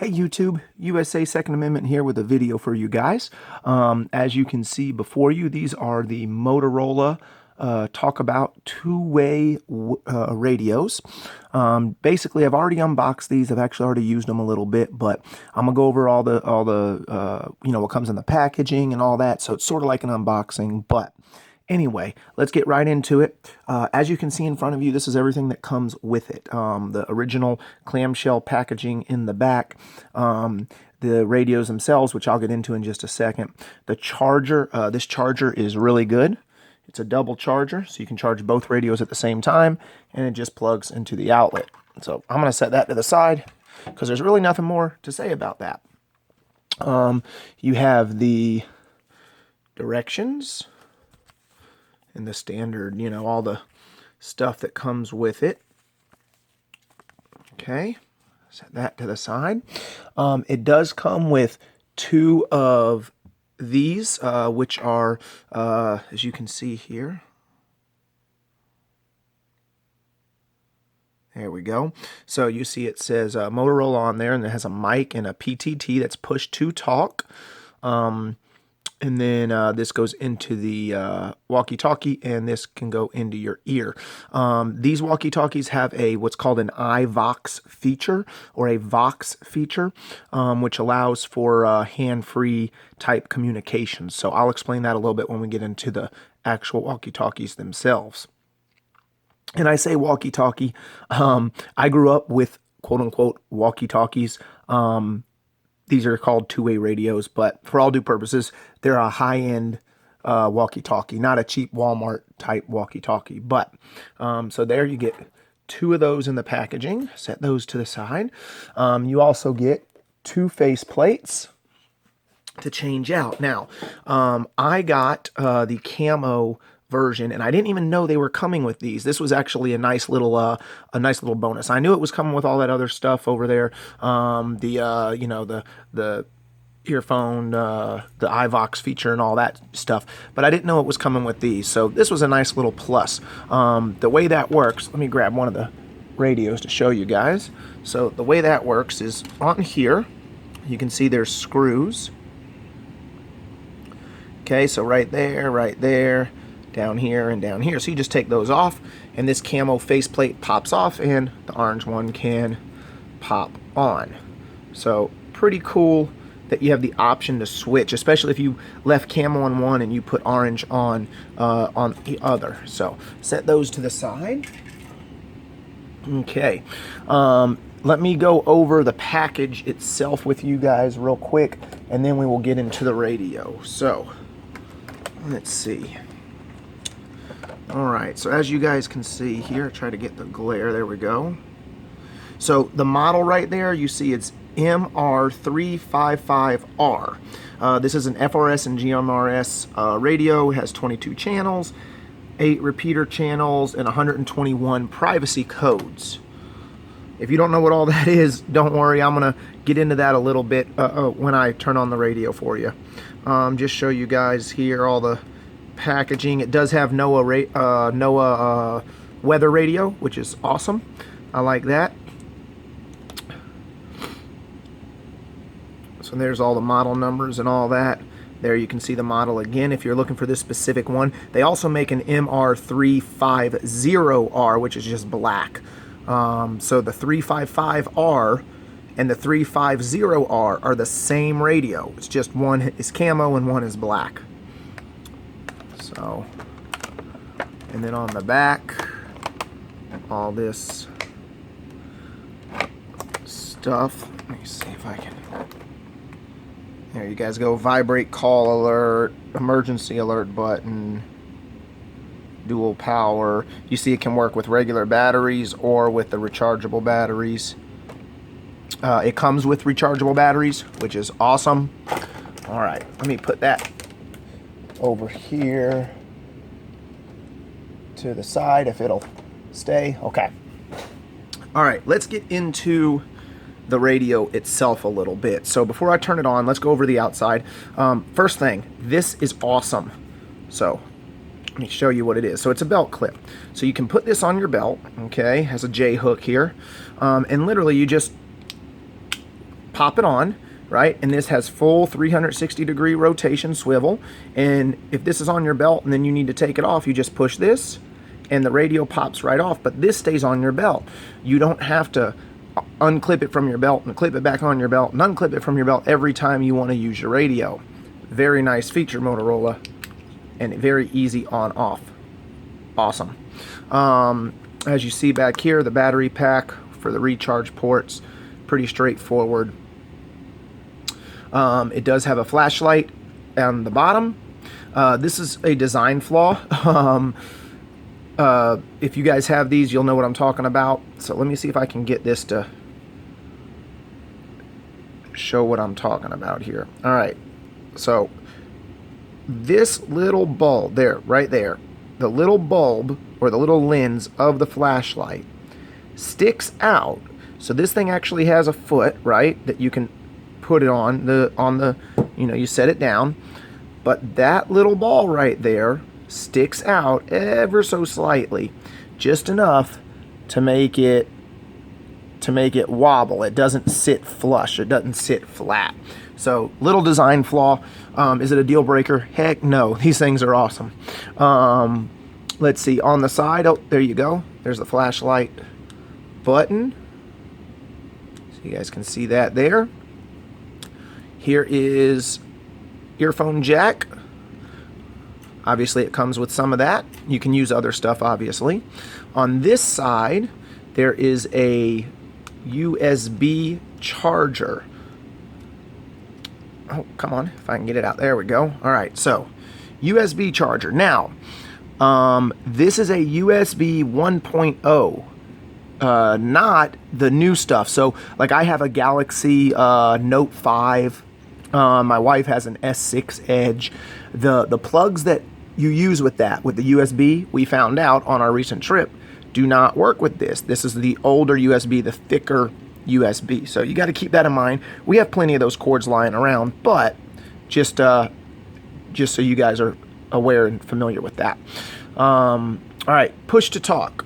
Hey YouTube, USA Second Amendment here with a video for you guys. As you can see before you, these are the Motorola Talk About two-way radios. Basically, I've already unboxed these. I've actually already used them a little bit, but I'm gonna go over all the what comes in the packaging and all that. So it's sort of like an unboxing, but anyway, let's get right into it. As you can see in front of you, this is everything that comes with it. The original clamshell packaging in the back, the radios themselves, which I'll get into in just a second. The charger, this charger is really good. It's a double charger, so you can charge both radios at the same time, and it just plugs into the outlet. So I'm going to set that to the side because there's really nothing more to say about that. You have the directions and the standard, all the stuff that comes with it. Okay, set that to the side. It does come with two of these, which are, as you can see here. There we go. So you see it says Motorola on there, and it has a mic and a PTT that's push to talk. And then this goes into the walkie-talkie, and this can go into your ear. These walkie-talkies have what's called an iVox feature, or a Vox feature, which allows for hand-free type communication. So I'll explain that a little bit when we get into the actual walkie-talkies themselves. And I say walkie-talkie. I grew up with quote-unquote walkie-talkies. These are called two-way radios, but for all due purposes, they're a high-end walkie-talkie, not a cheap Walmart type walkie-talkie. But so there you get two of those in the packaging. Set those to the side. You also get two face plates to change out. Now, I got the camo version, and I didn't even know they were coming with these. This was actually a nice little bonus. I knew it was coming with all that other stuff over there, the earphone, the iVox feature and all that stuff, but I didn't know it was coming with these. So this was a nice little plus. The way that works, let me grab one of the radios to show you guys. So the way that works is on here, you can see there's screws. Okay, so right there, down here and down here. So you just take those off, and this camo faceplate pops off, and the orange one can pop on. So pretty cool that you have the option to switch, especially if you left camo on one and you put orange on the other. So set those to the side. Okay. Let me go over the package itself with you guys real quick, and then we will get into the radio. So let's see. Alright, so as you guys can see here, try to get the glare, there we go. So the model right there, you see it's MR355R. This is an FRS and GMRS radio. It has 22 channels, 8 repeater channels, and 121 privacy codes. If you don't know what all that is, don't worry, I'm going to get into that a little bit when I turn on the radio for you. Just show you guys here all the packaging. It does have NOAA weather radio, which is awesome. I like that. So there's all the model numbers and all that. There you can see the model again if you're looking for this specific one. They also make an MR350R, which is just black. So the 355R and the 350R are the same radio. It's just one is camo and one is black. So, and then on the back, all this stuff. Let me see if I can. There you guys go. Vibrate call alert, emergency alert button, dual power. You see it can work with regular batteries or with the rechargeable batteries. It comes with rechargeable batteries, which is awesome. All right, let me put that over here to the side if it'll stay. Okay. All right, let's get into the radio itself a little bit. So before I turn it on, let's go over the outside. First thing, this is awesome. So let me show you what it is. So it's a belt clip. So you can put this on your belt, okay? Has a J hook here. And literally you just pop it on, right? And this has full 360-degree rotation swivel. And if this is on your belt and then you need to take it off, you just push this and the radio pops right off, but this stays on your belt. You don't have to unclip it from your belt and clip it back on your belt and unclip it from your belt every time you want to use your radio. Very nice feature, Motorola, and very easy on off. Awesome. As you see back here, the battery pack for the recharge ports, pretty straightforward. It does have a flashlight on the bottom. This is a design flaw. If you guys have these, you'll know what I'm talking about. So let me see if I can get this to show what I'm talking about here. All right. So this little bulb there, right there, the little bulb or the little lens of the flashlight sticks out. So this thing actually has a foot, right, that you can put it on the you know, you set it down, but that little ball right there sticks out ever so slightly, just enough to make it wobble. It doesn't sit flush, it doesn't sit flat. So little design flaw. Is it a deal breaker? Heck no. These things are awesome. Let's see, on the side, oh, there you go, there's the flashlight button, so you guys can see that there. Here is earphone jack. Obviously it comes with some of that. You can use other stuff, obviously. On this side there is a USB charger. Oh, come on, if I can get it out. There we go. All right, so USB charger. Now, this is a USB 1.0, not the new stuff. So, like, I have a Galaxy Note 5. My wife has an S6 Edge. The plugs that you use with that, with the USB, we found out on our recent trip, do not work with this. This is the older USB, the thicker USB. So you got to keep that in mind. We have plenty of those cords lying around, but just so you guys are aware and familiar with that. All right, push to talk.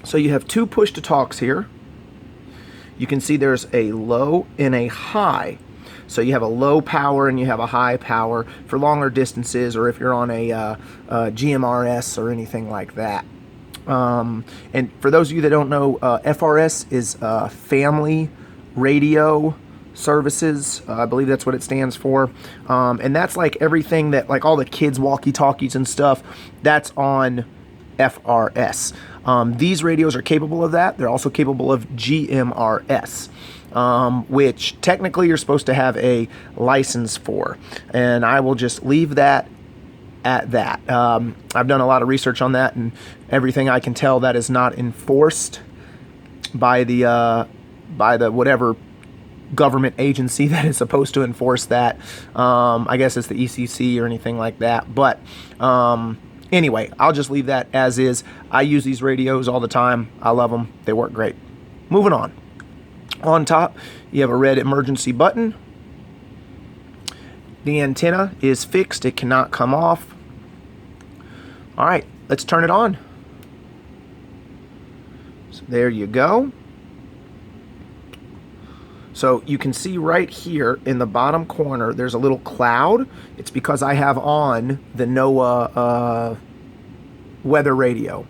So you have two push to talks here. You can see there's a low and a high. So you have a low power and you have a high power for longer distances, or if you're on a GMRS or anything like that. And for those of you that don't know, FRS is Family Radio Services. I believe that's what it stands for. And that's like everything that, like all the kids' walkie-talkies and stuff, that's on FRS. These radios are capable of that. They're also capable of GMRS. Which technically you're supposed to have a license for, and I will just leave that at that. I've done a lot of research on that, and everything I can tell, that is not enforced by the whatever government agency that is supposed to enforce that. I guess it's the ECC or anything like that. But anyway, I'll just leave that as is. I use these radios all the time. I love them. They work great. Moving on. On top, you have a red emergency button. The antenna is fixed. It cannot come off. All right, let's turn it on. So there you go. So you can see right here in the bottom corner, there's a little cloud. It's because I have on the NOAA weather radio.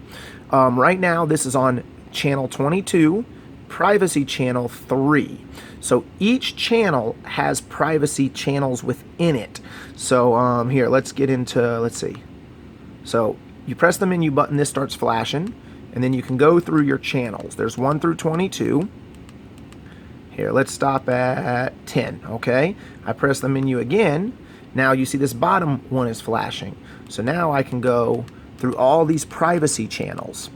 Right now, this is on channel 22. Privacy channel 3. So each channel has privacy channels within it. So here, let's get into, let's see. So you press the menu button, this starts flashing, and then you can go through your channels. There's 1 through 22. Here, let's stop at 10, okay? I press the menu again. Now you see this bottom one is flashing. So now I can go through all these privacy channels.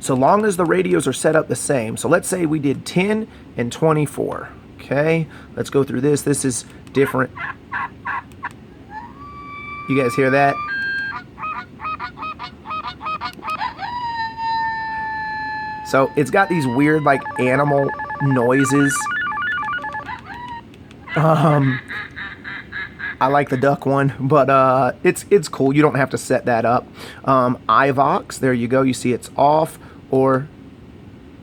So long as the radios are set up the same. So let's say we did 10 and 24. Okay, let's go through this. This is different. You guys hear that? So it's got these weird like animal noises. I like the duck one, but it's cool. You don't have to set that up. iVox, there you go. You see it's off or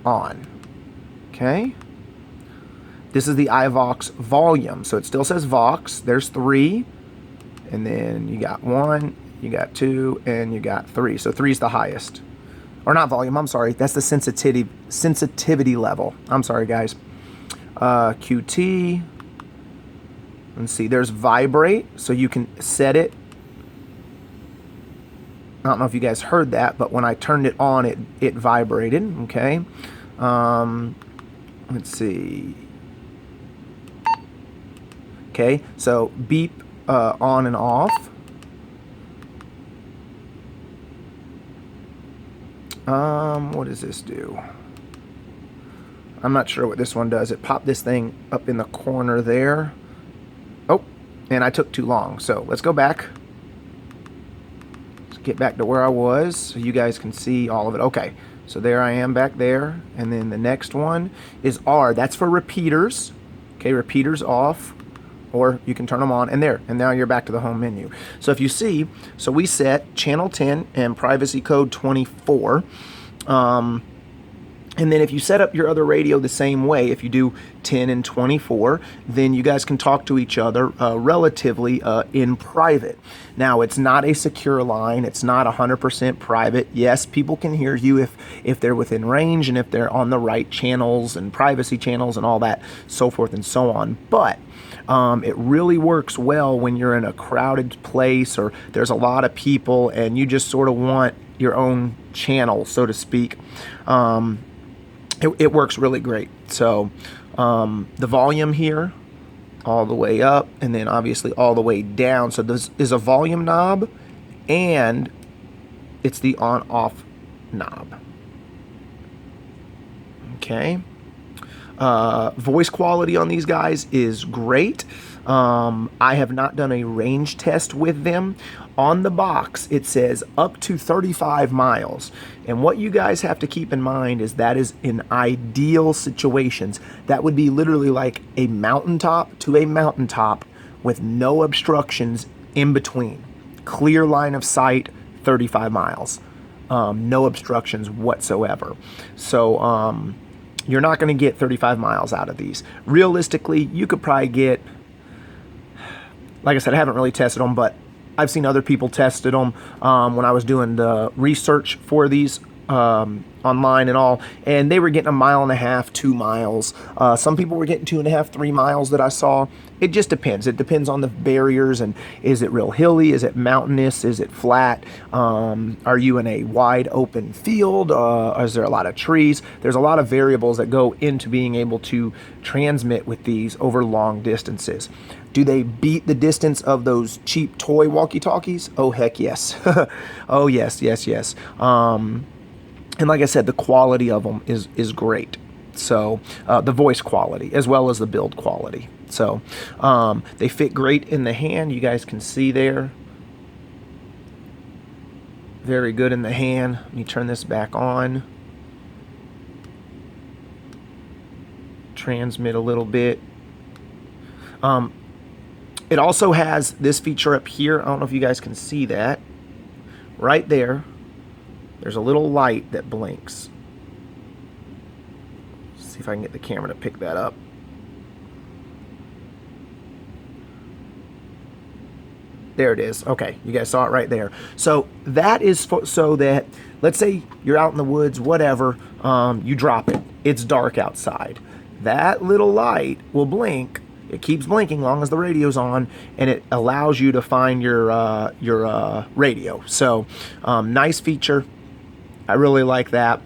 on. Okay. This is the iVox volume. So it still says Vox. There's 3. And then you got 1, you got 2, and you got 3. So 3 is the highest. Or not volume, I'm sorry. That's the sensitivity level. I'm sorry, guys. QT. Let's see, there's vibrate. So you can set it. I don't know if you guys heard that, but when I turned it on, it vibrated. Okay. Let's see. Okay, so beep on and off. What does this do? I'm not sure what this one does. It popped this thing up in the corner there. Oh, and I took too long. So let's go back. Let's get back to where I was so you guys can see all of it. Okay, so there I am back there. And then the next one is R. That's for repeaters. Okay, repeaters off. Or you can turn them on, and there, and now you're back to the home menu. So if you see, so we set channel 10 and privacy code 24. And then if you set up your other radio the same way, if you do 10 and 24, then you guys can talk to each other relatively in private. Now, it's not a secure line. It's not 100% private. Yes, people can hear you if they're within range and if they're on the right channels and privacy channels and all that, so forth and so on. But it really works well when you're in a crowded place or there's a lot of people and you just sort of want your own channel, so to speak. It works really great. So the volume here, all the way up, and then obviously all the way down. So this is a volume knob, and it's the on-off knob. Okay. Voice quality on these guys is great. I have not done a range test with them. On the box, it says up to 35 miles. And what you guys have to keep in mind is that is in ideal situations. That would be literally like a mountaintop to a mountaintop with no obstructions in between. Clear line of sight, 35 miles. No obstructions whatsoever. So, you're not going to get 35 miles out of these. Realistically, you could probably get, like I said, I haven't really tested them, but I've seen other people tested them when I was doing the research for these online and all, and they were getting 1.5 miles, 2 miles. Some people were getting 2.5, 3 miles that I saw. It just depends. It depends on the barriers and is it real hilly? Is it mountainous? Is it flat? Are you in a wide open field? Is there a lot of trees? There's a lot of variables that go into being able to transmit with these over long distances. Do they beat the distance of those cheap toy walkie-talkies? Oh, heck yes. Oh, yes, yes, yes. And like I said, the quality of them is great. So the voice quality as well as the build quality. So they fit great in the hand. You guys can see there. Very good in the hand. Let me turn this back on. Transmit a little bit. It also has this feature up here. I don't know if you guys can see that. Right there. There's a little light that blinks. Let's see if I can get the camera to pick that up. There it is. Okay, you guys saw it right there. So that is so that, let's say you're out in the woods, whatever, you drop it. It's dark outside. That little light will blink. It keeps blinking long as the radio's on, and it allows you to find your radio. So nice feature. I really like that.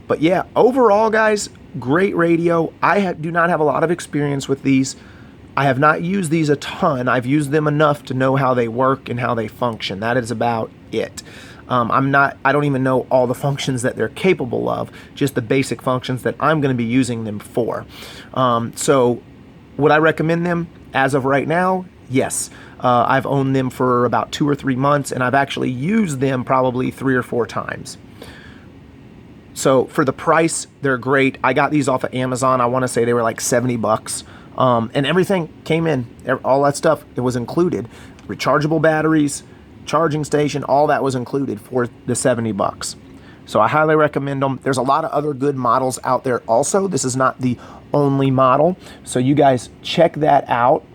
But yeah, overall, guys, great radio. I do not have a lot of experience with these. I have not used these a ton. I've used them enough to know how they work and how they function. That is about it. I don't even know all the functions that they're capable of, just the basic functions that I'm going to be using them for. So would I recommend them as of right now? Yes. I've owned them for about 2 or 3 months, and I've actually used them probably 3 or 4 times. So for the price, they're great. I got these off of Amazon. I want to say they were like $70. And everything came in, all that stuff, it was included. Rechargeable batteries, charging station, all that was included for the $70. So I highly recommend them. There's a lot of other good models out there also. This is not the only model. So you guys check that out.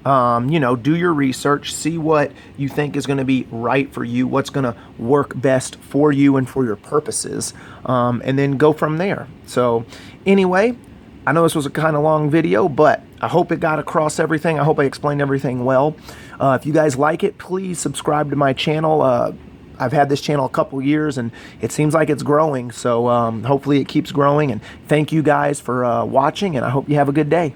You know, do your research, see what you think is going to be right for you, what's going to work best for you and for your purposes, and then go from there. So anyway, I know this was a kind of long video, but I hope it got across everything. I hope I explained everything well. If you guys like it, please subscribe to my channel. I've had this channel a couple years, and it seems like it's growing. So hopefully it keeps growing. And thank you guys for watching, and I hope you have a good day.